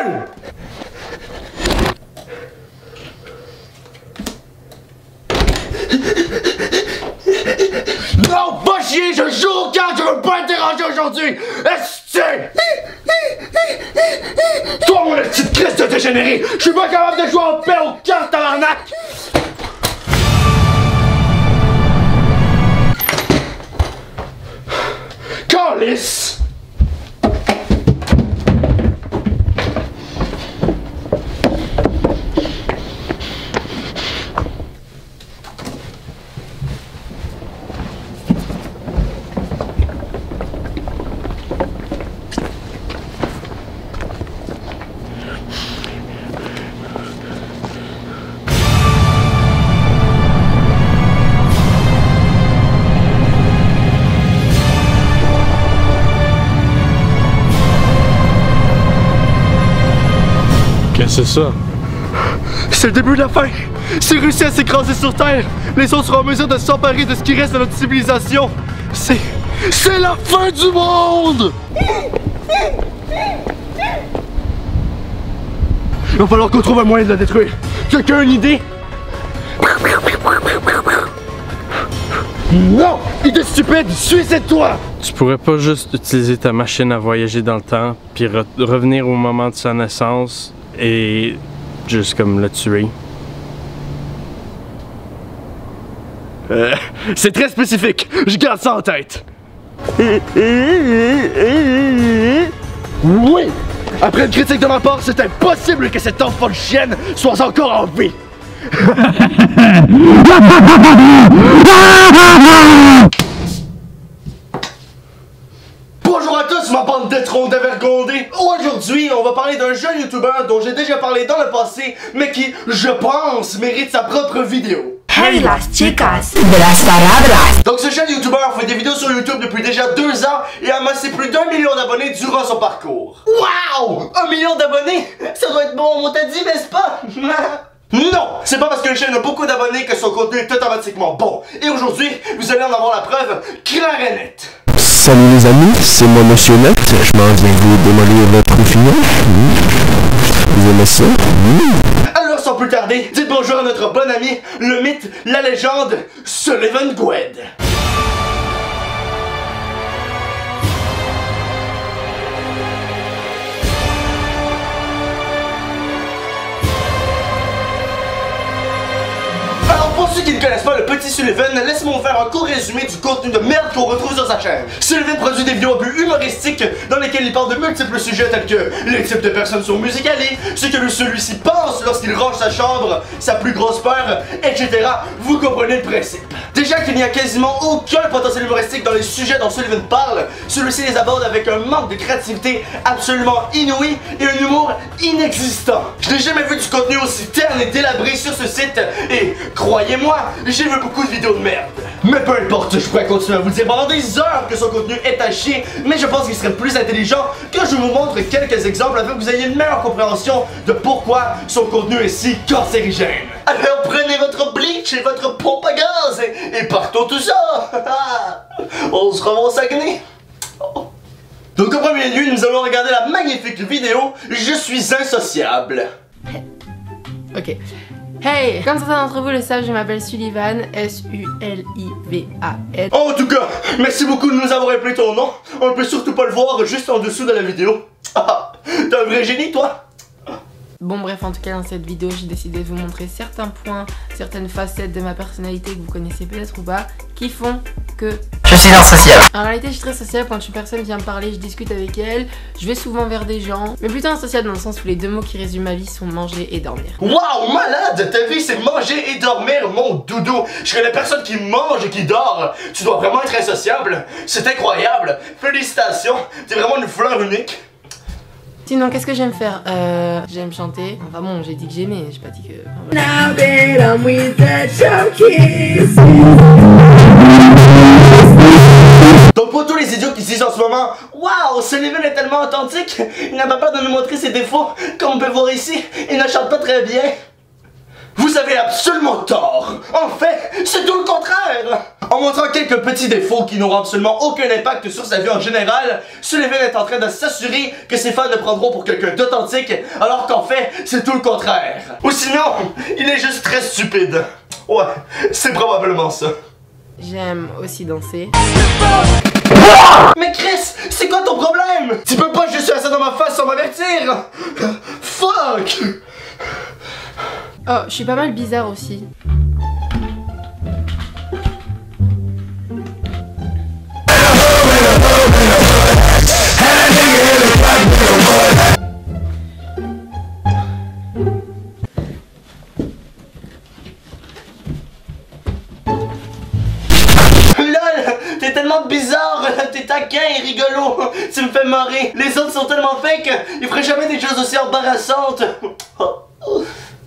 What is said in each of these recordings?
gueule! Non, va chier, je joue au cartes, je veux pas être dérangé aujourd'hui! Est-ce toi, mon petite Christ de dégénéré! Je suis pas capable de jouer en paix aux cartes, tabarnak! Calice! Qu'est-ce que c'est ça? C'est le début de la fin! C'est réussi à s'écraser sur Terre! Les autres seront en mesure de s'emparer de ce qui reste de notre civilisation! C'est la fin du monde! Il va falloir qu'on trouve un moyen de la détruire! Quelqu'un a une idée? Non! Idée stupide! Suicide-toi! Tu pourrais pas juste utiliser ta machine à voyager dans le temps, puis revenir au moment de sa naissance et juste comme le tuer? C'est très spécifique! Je garde ça en tête! Oui! Après une critique de ma part, c'est impossible que cette enfant de chienne soit encore en vie! Bonjour à tous, ma bande d'étrons dévergondés! Aujourd'hui, on va parler d'un jeune youtubeur dont j'ai déjà parlé dans le passé, mais qui, je pense, mérite sa propre vidéo. Hey las chicas de las palabras. Donc ce jeune youtubeur fait des vidéos sur YouTube depuis déjà 2 ans et a amassé plus d'1 million d'abonnés durant son parcours. Waouh! 1 million d'abonnés? Ça doit être bon, on t'a dit, n'est-ce pas? Non! C'est pas parce qu'une chaîne a beaucoup d'abonnés que son contenu est automatiquement bon. Et aujourd'hui, vous allez en avoir la preuve claire et nette. Salut les amis, c'est moi Monsieur Net, je m'en viens vous démolir votre final. Vous aimez ça? Alors sans plus tarder, dites bonjour à notre bon ami, le mythe, la légende, Sullivan Gwed. Alors pour ceux qui ne connaissent pas le petit Sullivan, laisse-moi vous faire un court résumé du contenu de merde qu'on retrouve sur sa chaîne. Sullivan produit des vidéos à but humoristique dans lesquelles il parle de multiples sujets tels que les types de personnes sont musicalées, ce que celui-ci pense lorsqu'il range sa chambre, sa plus grosse peur, etc. Vous comprenez le principe. Déjà qu'il n'y a quasiment aucun potentiel humoristique dans les sujets dont Sullivan parle, celui-ci les aborde avec un manque de créativité absolument inouï et un humour inexistant. Je n'ai jamais vu du contenu aussi terne et délabré sur ce site et croyez-moi, j'ai vu beaucoup de vidéos de merde. Mais peu importe, je pourrais continuer à vous dire pendant des heures que son contenu est à chier, mais je pense qu'il serait plus intelligent que je vous montre quelques exemples afin que vous ayez une meilleure compréhension de pourquoi son contenu est si cancérigène. Alors prenez votre bleach et votre pompe à gaz et partons tout ça. On se revoit au Saguenay. Donc en premier lieu, nous allons regarder la magnifique vidéo Je suis insociable. Ok. Hey! Comme certains d'entre vous le savent, je m'appelle Sullivan, S-U-L-I-V-A-N. En tout cas, merci beaucoup de nous avoir appelé ton nom. On ne peut surtout pas le voir juste en dessous de la vidéo. Ah, t'es un vrai génie, toi? Bon bref, en tout cas dans cette vidéo j'ai décidé de vous montrer certains points, certaines facettes de ma personnalité que vous connaissez peut-être ou pas, qui font que Je suis insociable. en réalité je suis très sociable. Quand une personne vient me parler, je discute avec elle, je vais souvent vers des gens, mais plutôt insociable dans le sens où les deux mots qui résument ma vie sont manger et dormir. Waouh, malade! Ta vie c'est manger et dormir, mon doudou. Je connais personne qui mange et qui dort. Tu dois vraiment être insociable. C'est incroyable. Félicitations, t'es vraiment une fleur unique. Sinon qu'est-ce que j'aime faire? J'aime chanter. Enfin bon, j'ai dit que j'aimais, j'ai pas dit que... Enfin, voilà. Now that I'm with the junkies. Donc pour tous les idiots qui se disent en ce moment, waouh, Sullivan est tellement authentique, il n'a pas peur de nous montrer ses défauts, comme on peut voir ici, il ne chante pas très bien. Vous avez absolument tort. En fait, c'est tout le contraire. En montrant quelques petits défauts qui n'auront absolument aucun impact sur sa vie en général, Sullivan est en train de s'assurer que ses fans le prendront pour quelqu'un d'authentique, alors qu'en fait, c'est tout le contraire. Ou sinon, il est juste très stupide. Ouais, c'est probablement ça. J'aime aussi danser. Mais Chris, c'est quoi ton problème? Tu peux pas juste faire ça dans ma face sans m'avertir. Fuck. Oh, je suis pas mal bizarre aussi. T'es tellement bizarre, t'es taquin et rigolo, tu me fais marrer. Les autres sont tellement fake, ils feraient jamais des choses aussi embarrassantes.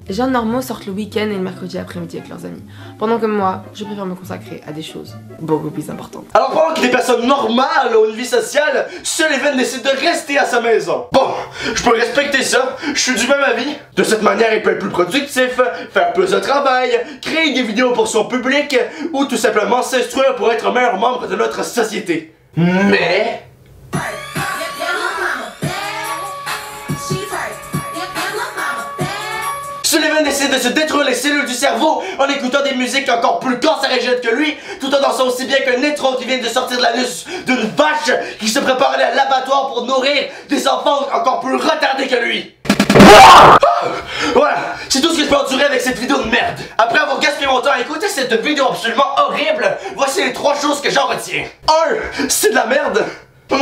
Les gens normaux sortent le week-end et le mercredi après-midi avec leurs amis. Pendant que moi, je préfère me consacrer à des choses beaucoup plus importantes. Alors pendant que des personnes normales ont une vie sociale, Sullivan décide de rester à sa maison. Bon, je peux respecter ça, je suis du même avis. De cette manière, il peut être plus productif, faire plus de travail, créer des vidéos pour son public, ou tout simplement s'instruire pour être un meilleur membre de notre société. Mais... Sullivan décide de se détruire les cellules du cerveau en écoutant des musiques encore plus cancérigènes que lui, tout en dansant aussi bien qu'un étron qui vient de sortir de l'anus d'une vache qui se prépare à aller à l'abattoir pour nourrir des enfants encore plus retardés que lui. Voilà, c'est tout ce que je peux endurer avec cette vidéo de merde. Après avoir gaspillé mon temps à écouter cette vidéo absolument horrible, voici les 3 choses que j'en retiens. 1. C'est de la merde. 2.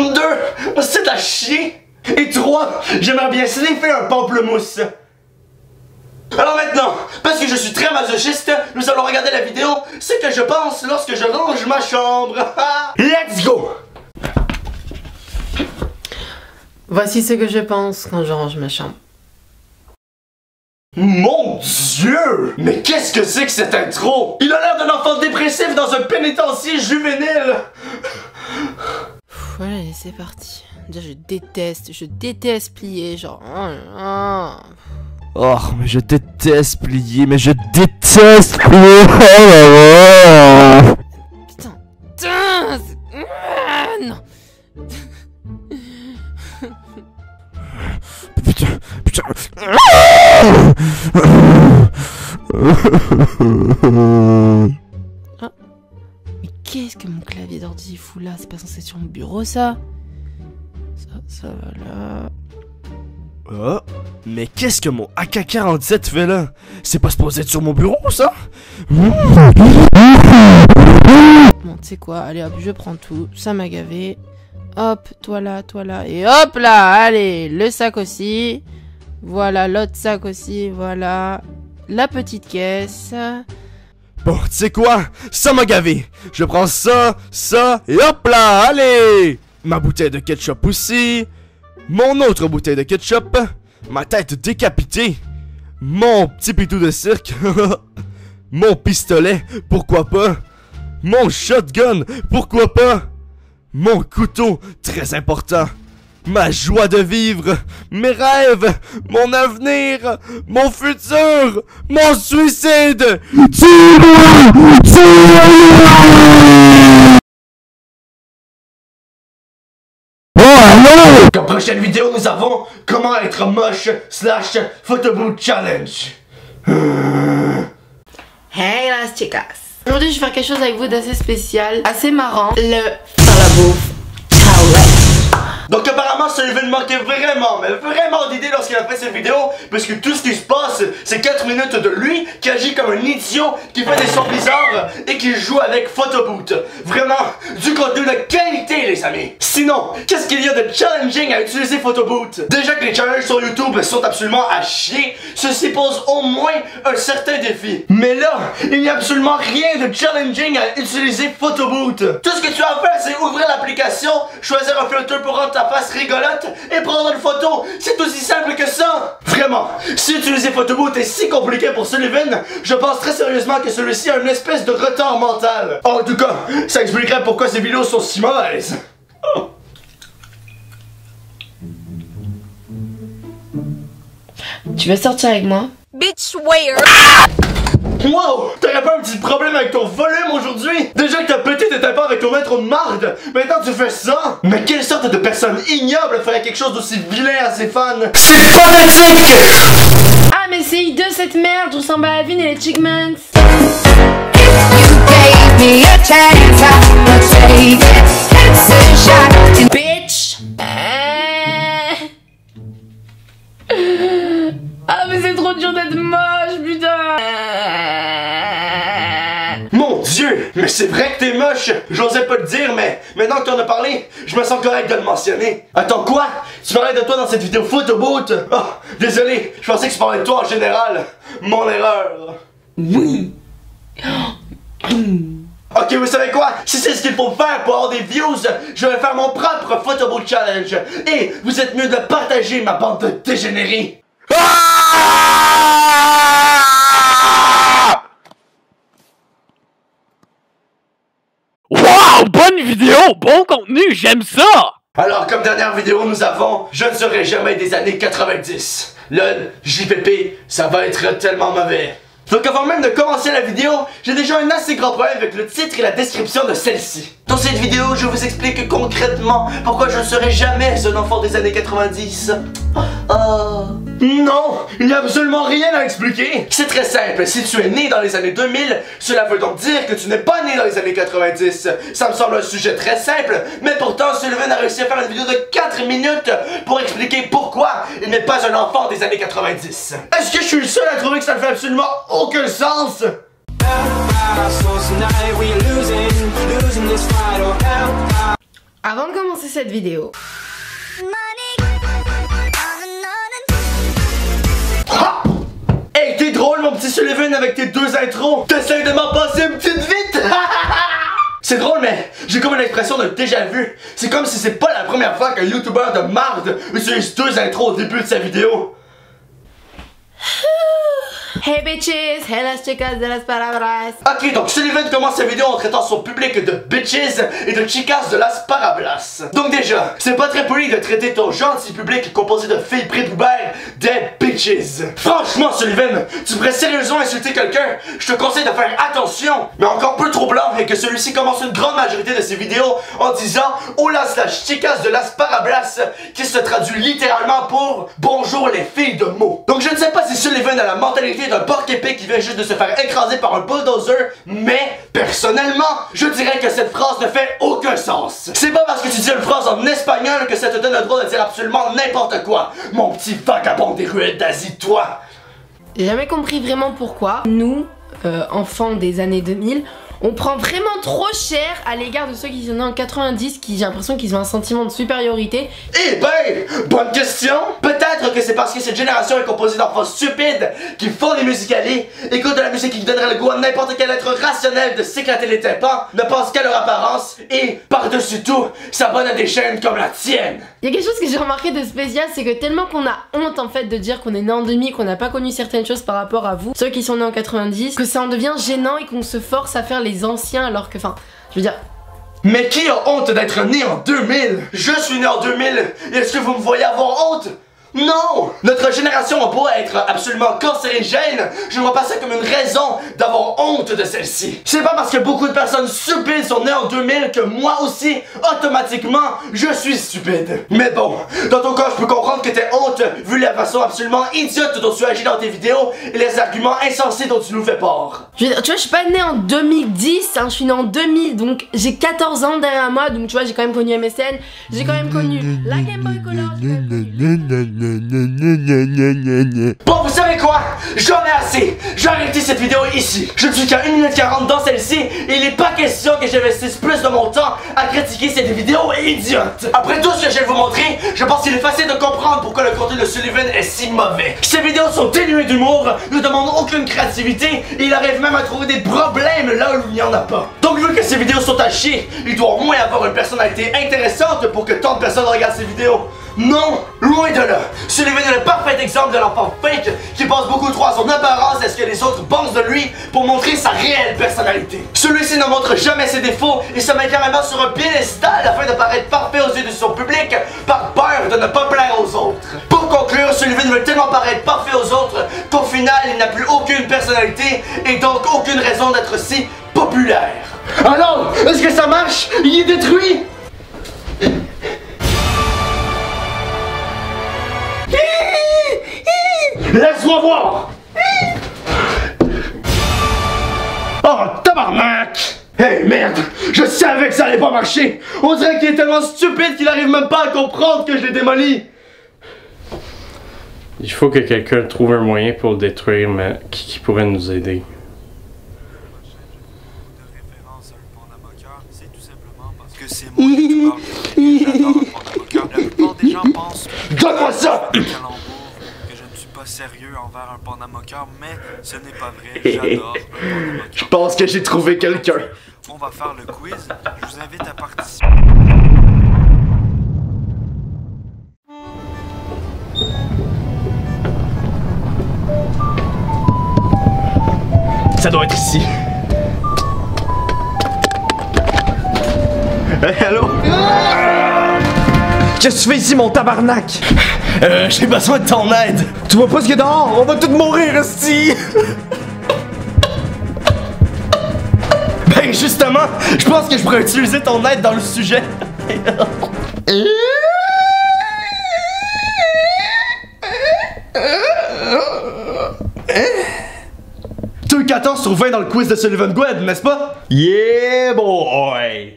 C'est de la chier. Et 3. J'aimerais bien sniffer un pamplemousse. Alors maintenant, parce que je suis très masochiste, nous allons regarder la vidéo Ce que je pense lorsque je range ma chambre. Let's go! Voici ce que je pense quand je range ma chambre. Mon Dieu! Mais qu'est-ce que c'est que cette intro? Il a l'air d'un enfant dépressif dans un pénitencier juvénile! Voilà, c'est parti. Déjà, je déteste plier, genre... Oh, mais je déteste plier, mais je déteste plier. Oh, Putain, non. putain. Ah. Mais qu'est-ce que mon clavier d'ordi fout là? C'est pas censé être sur mon bureau, ça? Ça va là... Oh, mais qu'est-ce que mon AK-47 fait là? C'est pas supposé être sur mon bureau, ça? Bon, tu sais quoi? Allez hop, je prends tout. Ça m'a gavé. Hop, toi là, et hop là! Allez, le sac aussi. Voilà, l'autre sac aussi, voilà. La petite caisse. Bon, tu sais quoi? Ça m'a gavé. Je prends ça, et hop là, allez! Ma bouteille de ketchup aussi. Mon autre bouteille de ketchup, ma tête décapitée, mon petit pitou de cirque, mon pistolet, pourquoi pas, mon shotgun, pourquoi pas, mon couteau, très important, ma joie de vivre, mes rêves, mon avenir, mon futur, mon suicide. Comme prochaine vidéo, nous avons comment être moche / photobooth challenge. Hey las chicas! Aujourd'hui, je vais faire quelque chose avec vous d'assez spécial, assez marrant. Le faire la bouffe challenge. Donc apparemment Sullivan manquait vraiment d'idées lorsqu'il a fait cette vidéo, parce que tout ce qui se passe, c'est 4 minutes de lui qui agit comme un idiot, qui fait des sons bizarres et qui joue avec Photobooth. Vraiment, du contenu de qualité les amis. Sinon, qu'est-ce qu'il y a de challenging à utiliser Photobooth? Déjà que les challenges sur YouTube sont absolument à chier, ceci pose au moins un certain défi. Mais là, il n'y a absolument rien de challenging à utiliser Photobooth. Tout ce que tu as à faire, c'est ouvrir l'application, choisir un filtre pour rendre ta face rigolote et prendre une photo. C'est aussi simple que ça. Vraiment, si utiliser Photobooth est si compliqué pour Sullivan, je pense très sérieusement que celui-ci a une espèce de retard mental. En tout cas, ça expliquerait pourquoi ces vidéos sont si mauvaises. Tu veux sortir avec moi? Bitch, where? Wow! T'aurais pas un petit problème avec ton volume aujourd'hui? Déjà que ta petite était pas avec ton intro de marde, maintenant tu fais ça? Mais quelle sorte de personne ignoble ferait quelque chose d'aussi vilain à ses fans? C'est fanatique! Ah mais c'est hideux cette merde, je ressemble à Alvin et les Chickmans. Bitch! Ah mais c'est trop dur d'être moche, putain! Mon Dieu! Mais c'est vrai que t'es moche! J'osais pas te dire, mais maintenant que t'en as parlé, je me sens correct de le mentionner. Attends, quoi? Tu parlais de toi dans cette vidéo photo boot? Oh, désolé, je pensais que tu parlais de toi en général. Mon erreur. Oui! Ok, vous savez quoi? Si c'est ce qu'il faut faire pour avoir des views, je vais faire mon propre photoboot challenge. Et vous êtes mieux de partager ma bande de dégénérés. Wow! Bonne vidéo! Bon contenu! J'aime ça! Alors, comme dernière vidéo, nous avons « Je ne serai jamais des années 90 ». LOL, JPP, ça va être tellement mauvais. Donc avant même de commencer la vidéo, j'ai déjà un assez grand problème avec le titre et la description de celle-ci. Dans cette vidéo, je vous explique concrètement pourquoi je ne serai jamais un enfant des années 90. Non, il n'y a absolument rien à expliquer. C'est très simple, si tu es né dans les années 2000, cela veut donc dire que tu n'es pas né dans les années 90. Ça me semble un sujet très simple, mais pourtant Sullivan a réussi à faire une vidéo de 4 minutes pour expliquer pourquoi il n'est pas un enfant des années 90. Est-ce que je suis le seul à trouver que ça ne fait absolument aucun sens? Avant de commencer cette vidéo, Hey, t'es drôle mon petit Sullivan avec tes deux intros. T'essayes de m'en passer une petite vite. C'est drôle mais j'ai comme une expression de déjà vu. C'est comme si c'est pas la première fois qu'un youtubeur de marde utilise deux intros au début de sa vidéo. hey bitches, hey las chicas de las palabras. Ok, donc Sullivan commence sa vidéo en traitant son public de bitches et de chicas de las parablas. Donc déjà, c'est pas très poli de traiter ton gentil public composé de filles prépubères des bitches. Franchement Sullivan, tu pourrais sérieusement insulter quelqu'un, je te conseille de faire attention. Mais encore peu trop blanc est que celui-ci commence une grande majorité de ses vidéos en disant hola slash chicas de las parablas, qui se traduit littéralement pour bonjour les filles de mots. Donc je ne sais pas si Sullivan a la mentalité d'un porc épais qui vient juste de se faire écraser par un bulldozer, mais personnellement, je dirais que cette phrase ne fait aucun sens. C'est pas parce que tu dis une phrase en espagnol que ça te donne le droit de dire absolument n'importe quoi, mon petit vagabond des ruelles d'Asie, toi. J'ai jamais compris vraiment pourquoi nous, enfants des années 2000, on prend vraiment trop cher à l'égard de ceux qui sont nés en 90, qui j'ai l'impression qu'ils ont un sentiment de supériorité. Eh ben, bonne question. Peut-être que c'est parce que cette génération est composée d'enfants stupides qui font des musicaliers, écoutent de la musique qui donnerait le goût à n'importe quel être rationnel de s'éclater les tympans, ne pensent qu'à leur apparence et, par-dessus tout, s'abonnent à des chaînes comme la tienne. Il y a quelque chose que j'ai remarqué de spécial, c'est que tellement qu'on a honte en fait de dire qu'on est né en 2000, qu'on n'a pas connu certaines choses par rapport à vous, ceux qui sont nés en 90, que ça en devient gênant et qu'on se force à faire les anciens alors que, enfin, je veux dire... Mais qui a honte d'être né en 2000? Je suis né en 2000, est-ce que vous me voyez avoir honte? Non! Notre génération a beau être absolument cancérigène, je ne vois pas ça comme une raison d'avoir honte de celle-ci. C'est pas parce que beaucoup de personnes stupides sont nées en 2000 que moi aussi, automatiquement, je suis stupide. Mais bon, dans ton cas, je peux comprendre que t'aies honte vu la façon absolument idiote dont tu agis dans tes vidéos et les arguments insensés dont tu nous fais part. Je veux dire, tu vois, je suis pas née en 2010, hein, je suis née en 2000, donc j'ai 14 ans derrière moi, donc tu vois, j'ai quand même connu MSN, j'ai quand même connu la Game Boy Color, j'ai quand même connu... Bon, vous savez quoi? J'en ai assez! J'ai arrêté cette vidéo ici. Je ne suis qu'à 1 minute 40 dans celle-ci et il n'est pas question que j'investisse plus de mon temps à critiquer cette vidéo idiote. Après tout ce que je vais vous montrer, je pense qu'il est facile de comprendre pourquoi le contenu de Sullivan est si mauvais. Ces vidéos sont dénuées d'humour, ne demandent aucune créativité et il arrive même à trouver des problèmes là où il n'y en a pas. Donc vu que ces vidéos sont à chier, il doit au moins avoir une personnalité intéressante pour que tant de personnes regardent ces vidéos. Non, loin de là. Sullivan est le parfait exemple de l'enfant fake qui pense beaucoup trop à son apparence et à ce que les autres pensent de lui pour montrer sa réelle personnalité. Celui-ci ne montre jamais ses défauts et se met carrément sur un piédestal afin de paraître parfait aux yeux de son public par peur de ne pas plaire aux autres. Pour conclure, Sullivan veut tellement paraître parfait aux autres qu'au final final, il n'a plus aucune personnalité et donc aucune raison d'être si populaire. Alors, est-ce que ça marche? Il est détruit? Laisse-moi voir! Oh, tabarnak! Hey, merde! Je savais que ça allait pas marcher! On dirait qu'il est tellement stupide qu'il arrive même pas à comprendre que je l'ai démoli! Il faut que quelqu'un trouve un moyen pour le détruire, mais qui pourrait nous aider? C'est tout simplement parce que c'est moi qui j'adore un porte-moqueur. La plupart des gens pensent Donne-moi ça! que je ne suis pas sérieux envers un porte-moqueur, mais ce n'est pas vrai. J'adore un porte-moqueur. Je pense que j'ai trouvé quelqu'un. On va faire le quiz. Je vous invite à participer. Ça doit être ici. Allô? Qu'est-ce que tu fais ici, mon tabarnak? J'ai besoin de ton aide. Tu vois pas ce qu'il y a dehors? On va tous mourir, esti! Ben justement, je pense que je pourrais utiliser ton aide dans le sujet. T'as eu 14 sur 20 dans le quiz de Sullivan Gwed, n'est-ce pas? Yeah boy!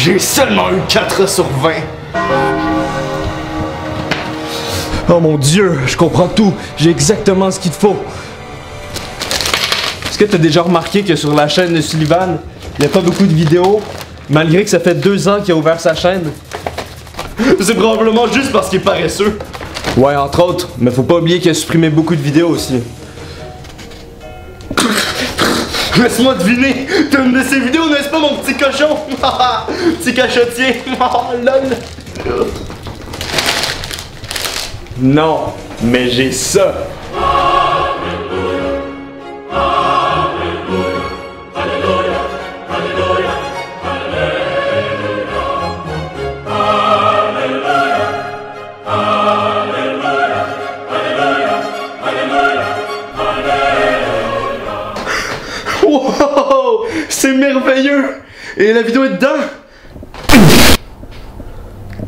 J'ai seulement eu 4 sur 20. Oh mon Dieu, je comprends tout. J'ai exactement ce qu'il te faut. Est-ce que t'as déjà remarqué que sur la chaîne de Sullivan, il n'y a pas beaucoup de vidéos, malgré que ça fait 2 ans qu'il a ouvert sa chaîne? C'est probablement juste parce qu'il est paresseux. Ouais, entre autres, mais faut pas oublier qu'il a supprimé beaucoup de vidéos aussi. Laisse-moi deviner, t'as une de ces vidéos, n'est-ce pas, mon petit cochon? Petit cachotier. Oh, lol. Non, mais j'ai ça. Wow, c'est merveilleux. Et la vidéo est dedans?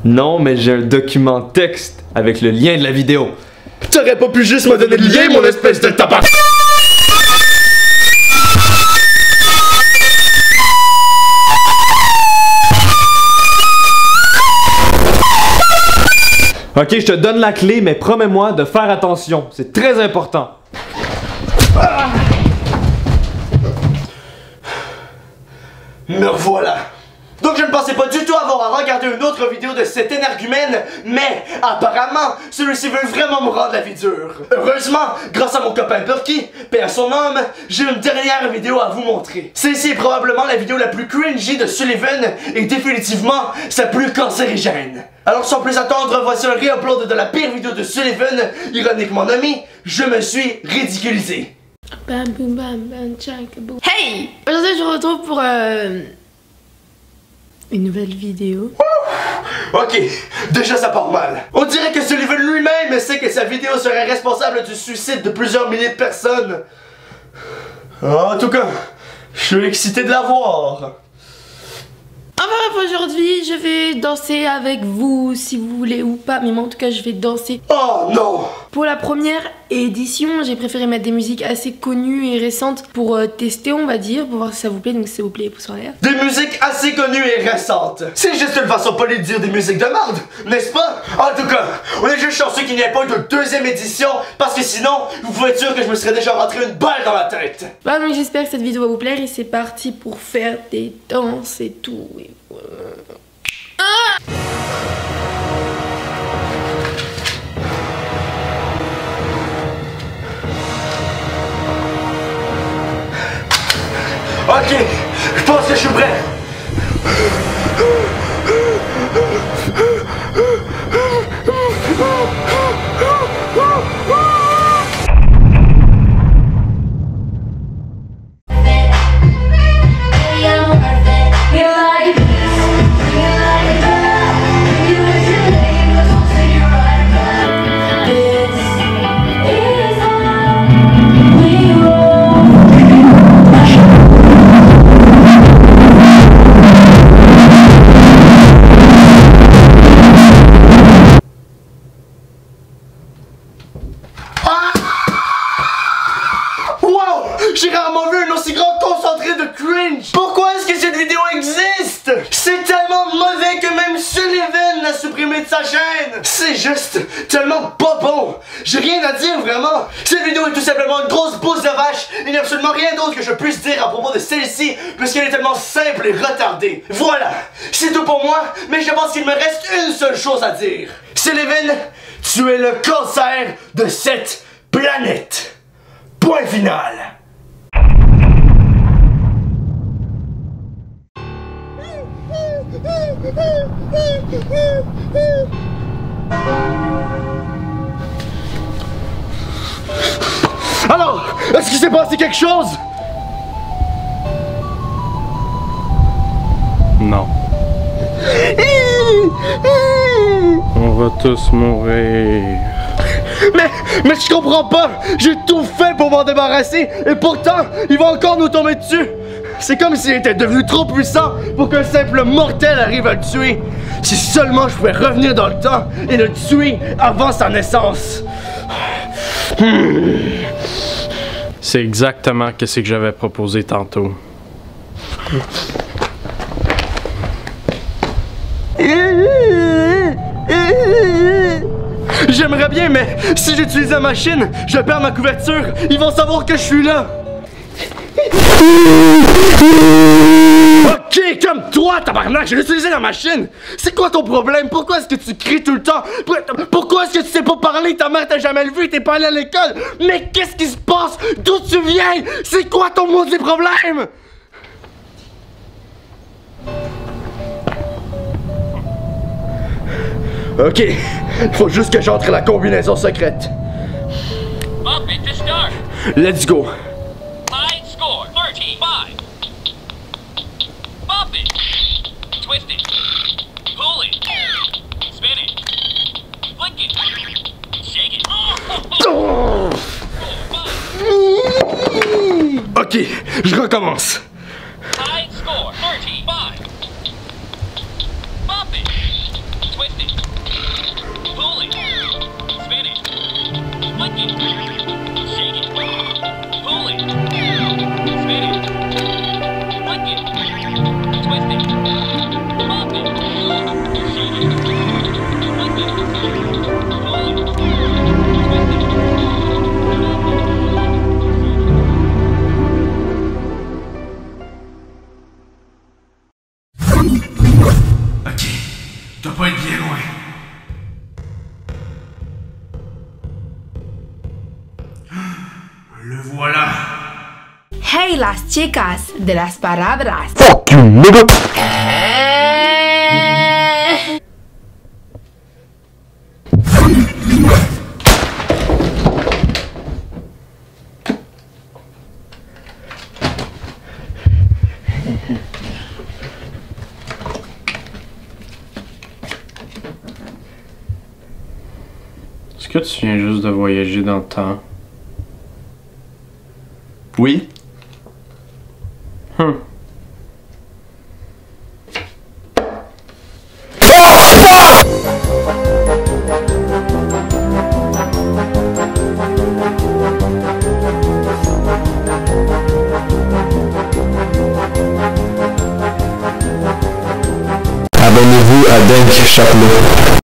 Non, mais j'ai un document texte avec le lien de la vidéo. T'aurais pas pu juste me donner le lien, mon espèce de tabac. Ok, je te donne la clé, mais promets-moi de faire attention. C'est très important. Me voilà. Donc je ne pensais pas du tout avoir à regarder une autre vidéo de cet énergumène, mais apparemment, celui-ci veut vraiment me rendre la vie dure. Heureusement, grâce à mon copain Burky, paix à son âme, j'ai une dernière vidéo à vous montrer. Celle-ci est probablement la vidéo la plus cringy de Sullivan et définitivement sa plus cancérigène. Alors sans plus attendre, voici un re-upload de la pire vidéo de Sullivan, ironiquement nommé « Je me suis ridiculisé ». Bam boum bam bam tchak boum. Hey! Aujourd'hui je vous retrouve pour une nouvelle vidéo. Ok, déjà ça part mal. On dirait que Sullivan lui-même sait que sa vidéo serait responsable du suicide de plusieurs milliers de personnes. En tout cas, je suis excité de la voir. Enfin aujourd'hui je vais danser avec vous si vous voulez ou pas, mais moi en tout cas je vais danser. Oh non! Pour la première édition j'ai préféré mettre des musiques assez connues et récentes pour tester on va dire, pour voir si ça vous plaît, donc s'il vous plaît pouce en l'air. Des musiques assez connues et récentes. C'est juste une façon polie de dire des musiques de merde, n'est-ce pas? En tout cas, on est juste chanceux qu'il n'y ait pas eu de deuxième édition, parce que sinon, vous pouvez être sûr que je me serais déjà rentré une balle dans la tête. Voilà, donc j'espère que cette vidéo va vous plaire et c'est parti pour faire des danses et tout. Et voilà. Ok, je pense que je suis prêt. You're like J'ai rarement vu un aussi grand concentré de cringe. Pourquoi est-ce que cette vidéo existe? C'est tellement mauvais que même Sullivan l'a supprimé de sa chaîne. C'est juste tellement pas bon. J'ai rien à dire vraiment. Cette vidéo est tout simplement une grosse bouse de vache. Il n'y a absolument rien d'autre que je puisse dire à propos de celle-ci, puisqu'elle est tellement simple et retardée. Voilà, c'est tout pour moi, mais je pense qu'il me reste une seule chose à dire. Sullivan, tu es le cancer de cette planète. Point final. Alors, est-ce qu'il s'est passé quelque chose? Non. On va tous mourir. Mais je comprends pas. J'ai tout fait pour m'en débarrasser et pourtant, il va encore nous tomber dessus. C'est comme s'il était devenu trop puissant pour qu'un simple mortel arrive à le tuer. Si seulement je pouvais revenir dans le temps et le tuer avant sa naissance. C'est exactement ce que j'avais proposé tantôt. J'aimerais bien, mais si j'utilise la machine, je perds ma couverture. Ils vont savoir que je suis là. Ok, comme toi, tabarnak, j'ai utilisé la machine. C'est quoi ton problème? Pourquoi est-ce que tu cries tout le temps? Pourquoi est-ce que tu sais pas parler? Ta mère t'a jamais vu, t'es pas allé à l'école. Mais qu'est-ce qui se passe? D'où tu viens? C'est quoi ton maudit problème? Ok, faut juste que j'entre la combinaison secrète. Bump it to start. Let's go. High score 35. Bump it. Twist it. Pull it. Spin it. Flick it. Shake it. Oh. Ok, je recommence. High score 35. Bump it. Twist it. Pull it. Spin it. Flick it. Shake it. Pull it. Spin it. Flick it. Twist it. Bump it. Shake it. Flick it. Pull it. Twist it. Ok, dois pas être bien loin. Le voilà. Hey las chicas de las palabras. Fuck you, nigga! Est-ce que tu viens juste de voyager dans le temps? Oui. Abonnez-vous à Dunk Chaplot.